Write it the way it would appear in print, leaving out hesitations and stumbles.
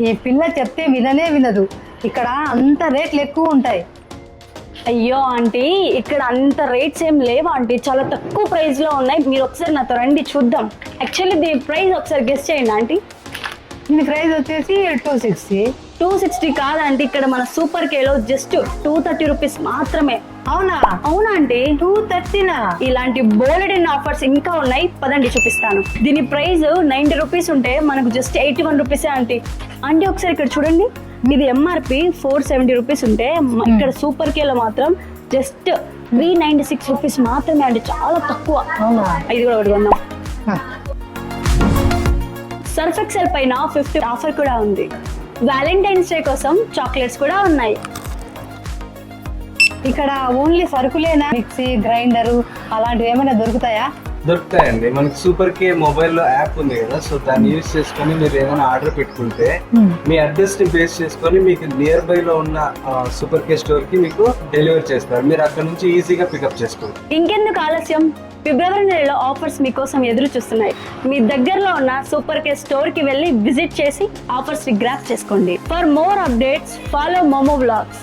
ఈ పిల్ల చెప్తే విననే వినదు. ఇక్కడ అంత రేట్లు ఎక్కువ ఉంటాయి. అయ్యో ఆంటీ, ఇక్కడ అంత రేట్స్ ఏం లేవు ఆంటీ, చాలా తక్కువ ప్రైస్ లో ఉన్నాయి. మీరు ఒకసారి నాతో రండి చూద్దాం. యాక్చువల్లీ దీని ప్రైస్ ఒకసారి గెస్ చేయండి ఆంటీ. దీని ప్రైస్ వచ్చేసి 260. 260 కాదంటే ఇక్కడ మన సూపర్ కేలో జస్ట్ 230 రూపీస్ మాత్రమే. అవునా? అవునా ఆంటీ? 230నా? ఇలాంటి బోలెడన్ ఆఫర్స్ ఇంకా ఉన్నాయి, పదండి చూపిస్తాను. దీని ప్రైస్ 90 రూపీస్ ఉంటే మనకు జస్ట్ 81 రూపీసే ఆంటీ. ఆంటీ ఒకసారి ఇక్కడ చూడండి, ఇది ఎంఆర్పి 470 రూపీస్ ఉంటే ఇక్కడ సూపర్ కేలో మాత్రం జస్ట్ 396 రూపీస్ మాత్రమే అండి, చాలా తక్కువ. అవునా? ఇది కూడా ఒకటి కొందాం. ఆ. సర్ఫ్ ఎక్సెల్ పైన 50 ఆఫర్ కూడా ఉంది. వ్యాలంటైన్స్ డే కోసం చాక్లెట్స్ కూడా ఉన్నాయి. ఇక్కడ ఓన్లీ సరుకులేనా? మిక్సీ, గ్రైండరు అలాంటివి ఏమైనా దొరుకుతాయా? దొరుకుతాయండి. మనకి సూపర్ కే మొబైల్లో యాప్ ఉంది కదా, సో దాన్ని యూజ్ చేసుకొని మీరు ఏదైనా ఆర్డర్ పెట్టుకుంటే మీ అడ్రస్ ని బేస్ చేసుకొని మీకు నియర్ బై లో ఉన్న సూపర్ కే స్టోర్ కి మీకు డెలివరీ చేస్తారు. మీరు అక్కడ నుంచి ఈజీగా పికప్ చేసుకోవచ్చు. ఇంకెందుకు ఆలస్యం, ఫిబ్రవరి నెలలో ఆఫర్స్ మీకోసం ఎదురు చూస్తున్నాయి. మీ దగ్గరలో ఉన్న సూపర్ కే స్టోర్ కి వెళ్ళి విజిట్ చేసి ఆఫర్స్ ని గ్రాప్ చేసుకోండి. For more updates follow Momo vlogs.